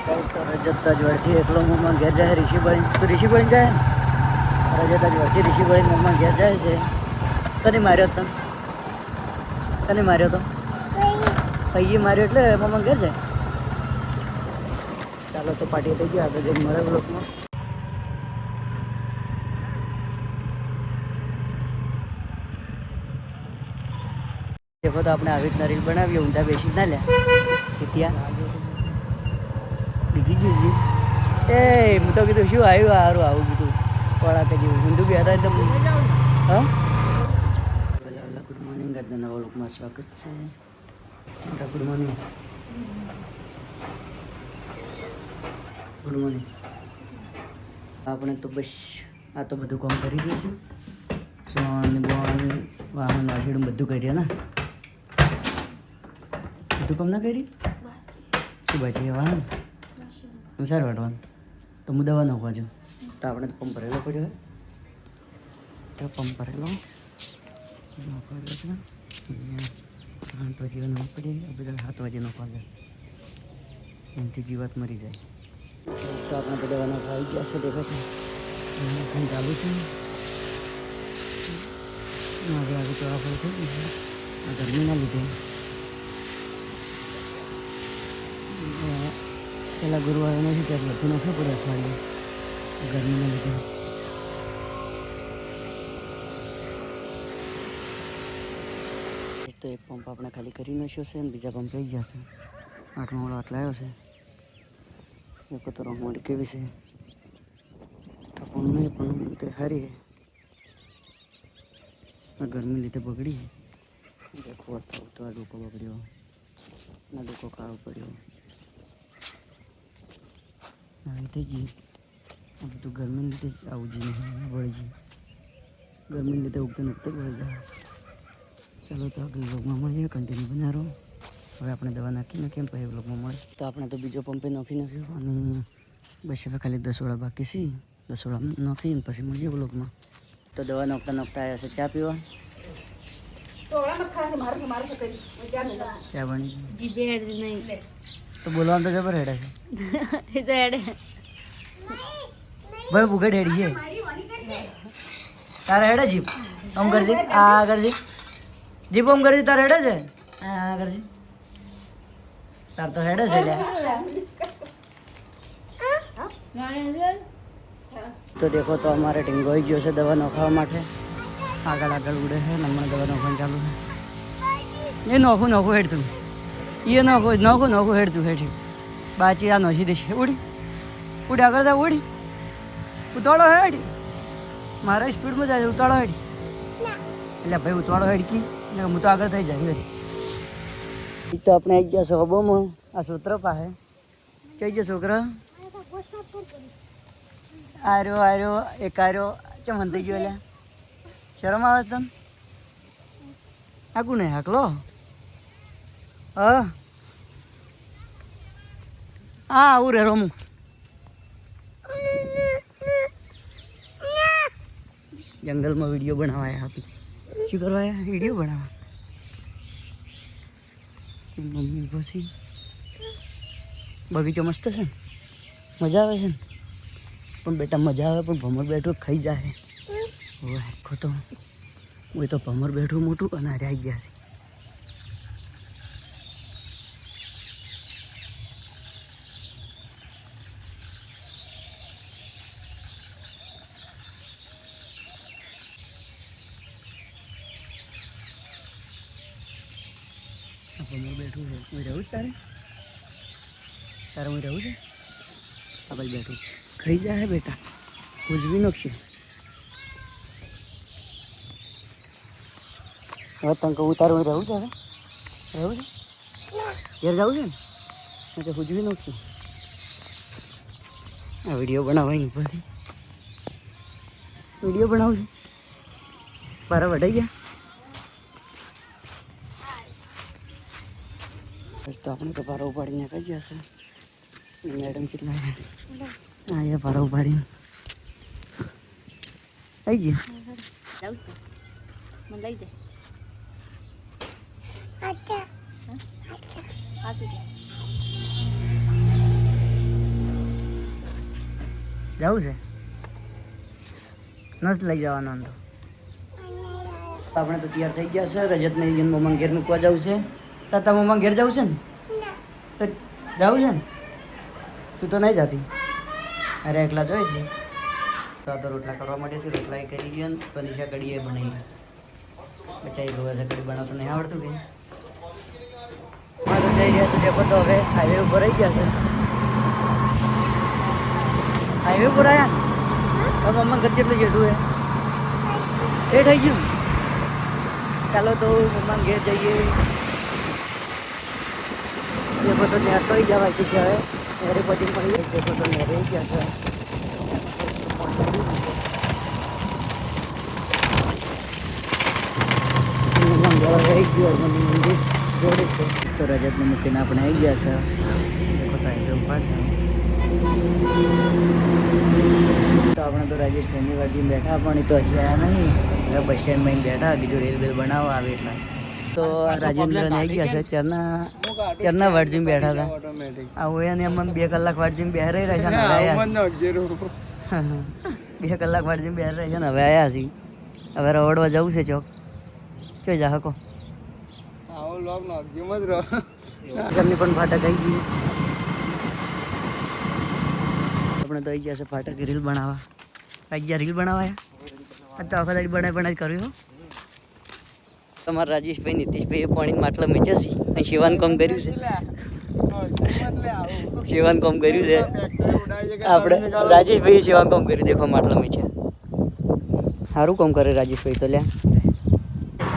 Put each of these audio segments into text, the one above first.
તો રજત જ વળથી એકલો મમ્મા ઘેર જાય ઋષિભાઈ તો ઋષિભાઈ જાય ને રજત જ વળથી ઋષિભાઈ મમ્મા ઘેર જાય છે. કને માર્યો તને કને માર્યો તો કઈ માર્યો એટલે મમ્મા ઘેર જાય. ચાલો તો પાર્ટી થઈ ગયા આગળ જઈને મળે બ્લોકમાં. દેખો તો આપણે આવી રીતના રીલ બનાવીએ ઊંધા બેસી ના લે ત્યાં બીજી ગયું એ હું તો કીધું શું આવ્યું સારું આવું કીધું પળા કે જેવું ઊંધું બી હતા એકદમ. હા ગુડ મોર્નિંગ આજના નવા લોકમાં સ્વાગત છે. Good morning good morning. આપણે તો બસ આ તો બધું કામ કરી દઈશું. સોન બોન વાહન વાસણ બધું કરીએ ને બધું કામ ના કરી શું બાકી વાહન સારું વાટવાનું તો હું દવા નાખવા છું. તો આપણે તો પંપ ભરેલો પડ્યો તો પંપ ભરેલો નાખવા જશે 8 વાગે નાખવા પડે બધા 7 વાગે નાખવા જાય એનાથી જીવાત મરી જાય. તો આપણે તો દવા નાખવા આવી ગયા છે દેખાય છે ચાલુ છે. હવે આજે તો આપણે થઈ ગયું આ ગરમીના લીધે પહેલાં ગુરુવારે નથી ત્યારે બધું નાખવું પડે અઠવાડિયે ગરમીના લીધે. તો એક પંપ આપણે ખાલી કરી નાખ્યો છે અને બીજા પંપ આવી જશે. 8મો વાળો હાથ લાવ્યો છે. એક તો રમવાડી કેવી છે પણ તે સારી ગરમી લીધે બગડી. દેખો તો આ ડોકો બગડ્યો ના ડોકો કાળો પડ્યો આવી થઈ ગઈ. આ બધું ગરમી લીધે આવું જ નહીં વળી જાય ગરમી લીધે ઉગતે ઉગતે વળી જાય. ચાલો તો આગળ બ્લોગમાં મળીએ કન્ટિન્યુ બનાવો. હવે આપણે દવા નાખીને કેમ પછી બ્લોગમાં મળે. તો આપણે તો બીજો પંપે નાખી નાખ્યો અને બસ હવે ખાલી 10 વાળા બાકી છે. 10 વાળા નાખીને પછી મળીએ બ્લોગમાં. તો દવા નાખતા નાખતા આવ્યા છે ચા પીવા. ચા બની તો બોલવાનું તો જબર હેડે છે ભાઈ ભૂખે હેડી છે તારે હેડે જીપ આમ કરજે આ કરજે જીપ આમ કરજે તારે હેડે છે આ કરજે તાર તો હેડે છે તો દેખો તો અમારે ટીંગો આવી ગયો છે દવા નાખવા માટે. આગળ આગળ ઉડે છે હમણાં દવા નાખવાનું ચાલુ છે. એ નોખું નોખું હેડતું એ નોખું હેડતું હેઠી બાચી આ નોખી દેશે ઉડી ઉડી આગળ જા ઉડી ઉતાળો હેડી મારા સ્પીડમાં જાય ઉતાળો હેડી એટલે ભાઈ ઉતાળો હેડકી એટલે હું તો આગળ થઈ જાય. તો આપણે આવી ગયા સોબોમાં આ સૂત્ર પાસે કઈ ગયા છોકરા આર્યો એક આર્યો ચમ થઈ ગયો એટલે શરમ આવે છે તને હાકું નહીં હાકલો હા આવું રે રમું જંગલમાં વિડીયો બનાવાયા આપી શું કરવાયા વિડીયો બનાવવા મમ્મી પછી બગીચો મસ્ત છે ને મજા આવે છે ને પણ બેટા મજા આવે પણ ભમર બેઠું ખાઈ જાય આખો તો હું તો ભમર બેઠું મોટું અને હારે આવી ગયા છે. ભમર બેઠું છે હું રહું જ તારે હું રહું છે આ ભાઈ બેઠું ખાઈ જાય બેટા ઉજવી નાખશે. હવે તને કહું તારું રહું છે હવે રહું છે ઘેર જવું છે ને તો ઉજવી નાખશું. આ વિડીયો બનાવવાની પછી વિડીયો બનાવું છું પારા વઢાઈ ગયા. બસ તો આપણે તો પારા ઉપાડીને કહી ગયા છે મેડમ કેટલા હા એ પારા ઉપાડીને આવી ગયા મને લઈ જાય જવું છે નથી લઈ જવાનો આમ તો. આપણે તો તૈયાર થઈ ગયા છે. રજતને મમ્મા ઘેર મૂકવા જવું છે. તાર મમ્મા ઘેર જવું છે ને તો જવું છે ને. તું તો નહીં જતી. અરે એકલા જોઈ છે તો આ તો રોટલા કરવા માટે છે. રોટલા એ કરી ગયા ને પનીષા કઢીએ બનાવી. બચાવી ગયો છે કઢી બનાવતું નહીં આવડતું કે. તો જઈ રહ્યા છે ડેપો. તો હવે હાઈવે ઉપર આવી ગયા છે. હાઈવે ઉપર આવ્યા હવે મમ્મા ઘર જેટલું જેટલું એ થઈ ગયું. ચાલો તો મમ્મા ઘેર જઈએ. ડેપો તો ત્યાં તો જવા છે હવે. ઘરે પછી મળી ડેપો તો ત્યાં રહી ગયા છે. રહી ગયું મંદિર જોડે છે. તો રજતને મૂકીને આપણે આવી ગયા છે. દેખો તો હાઈવે ઉભા છે. તો આપણે તો રાજેશભાઈની વાડી બેઠા પણ એ તો હજી આવ્યા નહીં. હવે બસ સ્ટેન્ડમાં બેઠા બીજું રેલ બેલ બનાવવા આવે એટલે. તો રાજેન્દ્રને આવી ગયા છે. ચરના વાડજી બેઠા હતા. આવું એને એમ 2 કલાક વાડજી બેહ રહી રહ્યા છે ને હવે 2 કલાક વાડજી બેહ રહ્યા છે ને હવે આવ્યા છીએ. હવે રવડવા જવું છે ચોક. જોઈ જા હકો ઘરની પણ ફાટક આવી ગઈ. આપણે તો આવી ગયા છે ફાટક રીલ બનાવવા. આવી ગયા રીલ બનાવાયા તો આખા દાડી બનાવી કર્યું હો. તમારા રાજેશભાઈ નીતિશભાઈ પાણી માટલા મીચ્યા છે અને શિવાન કામ કર્યું છે. શિવાન કામ કર્યું છે આપણે રાજેશભાઈએ શિવાન કામ કર્યું. દેખો માટલા મીચ્યા. સારું કામ કરે રાજેશભાઈ તો લ્યા.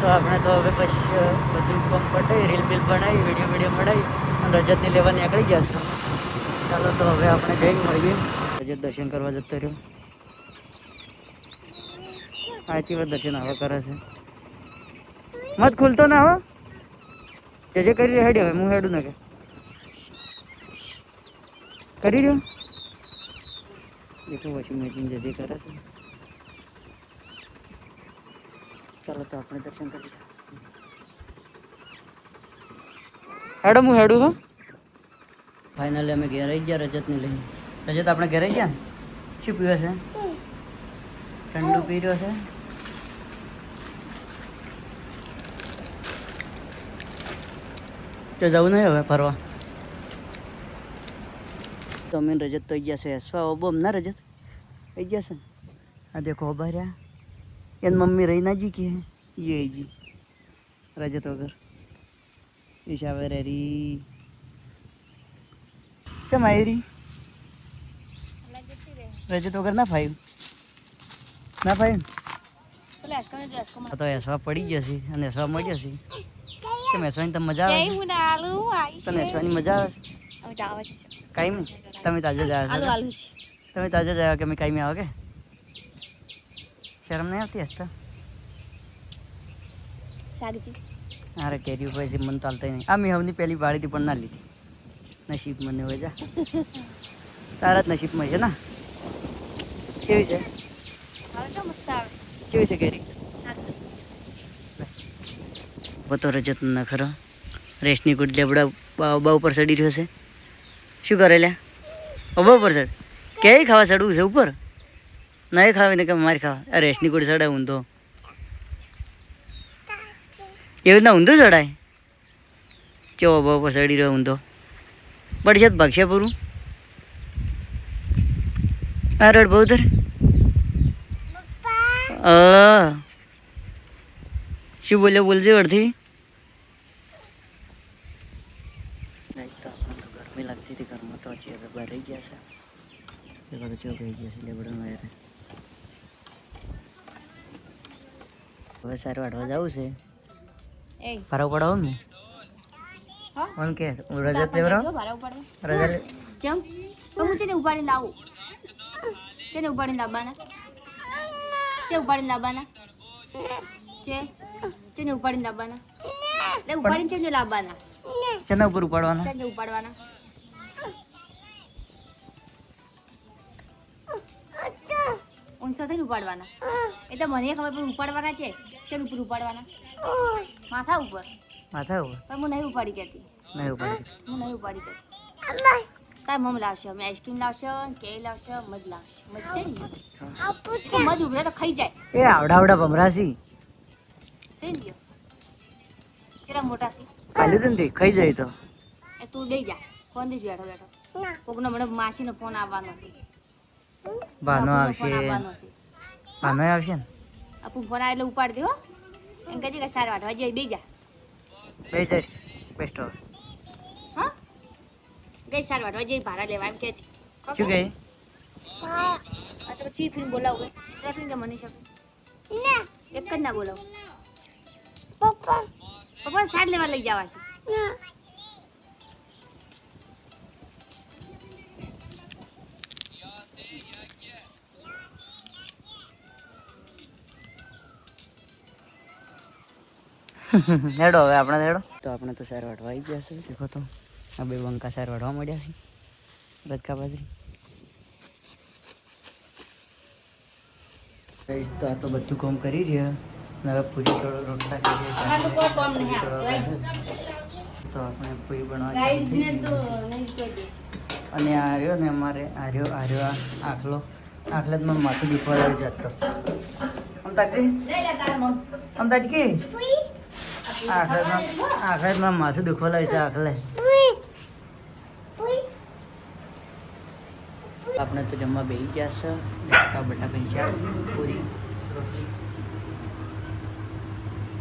તો આપણે તો હવે પછી બધું કામ પટાવી રીલ બિલ બનાવી વિડીયો બનાવી અને રજતને લેવા નીકળી ગયા છે. ચાલો તો હવે આપણે જઈને મળીએ. રજત દર્શન કરવા જતો રહ્યો. આથી વાત દર્શન હવે કરે છે. મત ખુલતો ના હો જે કરી હેડી. હવે હું હેડું ને કે કરી રહ્યો. દેખો વોશિંગ મશીન જે કરે છે. ચાલો તો આપણે દર્શન કરી હેડો હું હેડું હો. ફાઇનલી અમે ઘેર આવી ગયા રજતને લઈને. રજત આપણે ઘેર આવી ગયા ને. શું પીવે છે? ઠંડુ પી રહ્યો છે. તો જવું નહીં હવે ફરવા. તો અમે રજત તો આવી ગયા છે. હસવા ઓબો ના રજત આવી ગયા છે ને. આ દેખો ઓબા રહ્યા. એન મમ્મી રહી ના જી કે ये जी रजत वगैरह ईशा रेरी चम आयरी रजत वगैरह ना फाइव તો એસવા પડી જશે અને એસવા મળી જશે. કેમ એસવાની તમને મજા આવે? તને એસવાની મજા આવે છે? કાયમી તમે તાજે જ આવ્યા છો? તમે તાજે જ આવ્યા કે અમે કાયમી આવો કે? શરમ નહીં આવતી હસતા? અરે કેરી ઉપર મન ચાલતા નહીં. આ મેં હવની પહેલી વાળીથી પણ ના લીધી. નસીબ મને હોય જા. તારા જ નસીબમાં છે ને. કેવી છે? કેવી છે કેરી? બતો રજત ના ખરો રેશની કુટ લેબડા બા ઉપર ચડી રહ્યો છે. શું કરે લ્યા? ઓબા ઉપર ચડ. ક્યાંય ખાવા ચડવું છે ઉપર? નહીં ખાવી ને કે મારી ખાવા. આ રેશની કુટ ચડાય ઊંધો. એવી રીતના ઊંધું ચડાય? કેવો ઓબા ઉપર ચડી રહ્યો ઊંધો? પડશે જ ભાગશે પૂરું. આ રડ બહુ ધર. શું બોલ્યો બોલજે અડધી. ગરમી લાગતી હતી ઘરમાં તો હજી હવે બહાર રહી ગયા છે. એ બધું ચોક રહી ગયા છે લેબડામાં. હવે સારું વાટવા જવું છે. ફરવ પડાવો ને ઓન કે રજત લેવરાવ રજત ચમ તો હું ચેને ઉપાડીને લાવું. ચેને ઉપાડીને લાવવાના? ચે ઉપાડીને લાવવાના? ચેને ઉપાડીને લાવવાના? લે ઉપાડીને ચેને લાવવાના? શેના ઉપર ઉપાડવાના? ચેને ઉપાડવાના? ઊંચા થઈને ઉપાડવાના. એ તો મને ખબર પણ ઉપાડવાના છે. શેન ઉપર ઉપાડવાના? માથા ઉપર. માથા ઉપર? પણ હું નહીં ઉપાડી કહેતી. નહીં ઉપાડી? હું નહીં ઉપાડી કહેતી. તાર મમ લાવશે અમે આઈસ્ક્રીમ લાવશે કેરી લાવશે મધ લાવશે મધ છે ને એ તો મધ ઉભરે તો ખાઈ જાય એ આવડા ભમરાસી છે ને લ્યો ચેરા મોટા છે ખાલી તું ખાઈ જાય તો એ તું લઈ જા ફોન દીશ બેઠો બેઠો કોકનો મને માસીનો ફોન આવવાનો છે ભાનો બાપુનો આવશે ફોન આવવાનો છે ભાનો આવશે ને આપુ ફોન આવે એટલે ઉપાડ દે હો એમ કહેજે કે સાર વાટવા જઈ બે જા બે જાય બેસ્ટ હવે હા ગઈ સાર વાટવા જઈ ભાડા લેવા એમ કે છે શું કહે આ તો પછી ફીન બોલાવું રસન કે મને શકે એક જ ના બોલાવું પપ્પા સાર લેવા લઈ જવા છે હેડો હવે આપણે હેડો તો આપણે તો સાર વાટવા આવી ગયા છે દેખો તો આ બે બંકા સાર વાટવા મળ્યા છે રજકા બાજરી ગાઈસ તો આ તો બધું કામ કરી રહ્યા અને હવે પૂરી રોટલા કરીએ અમારે તો કોઈ કામ નહીં તો આપણે પૂરી બનાવવા ગાઈસ ને ચાલુ તો થઈ નહીં કહી દે ગઈ. અને આ રહ્યો ને અમારે આ આખલો આખલામાં માથું દુખવા લાવી જતો અમતાજી લઈ જા તારા મમ અમતાજી આખલામાં માથું દુખવા લાવી છે આખલે આપણે તો જમવા બેસી ગયા છે બટાકા બટાકાની શાક પૂરી રોટલી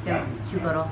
કેમ શું કરો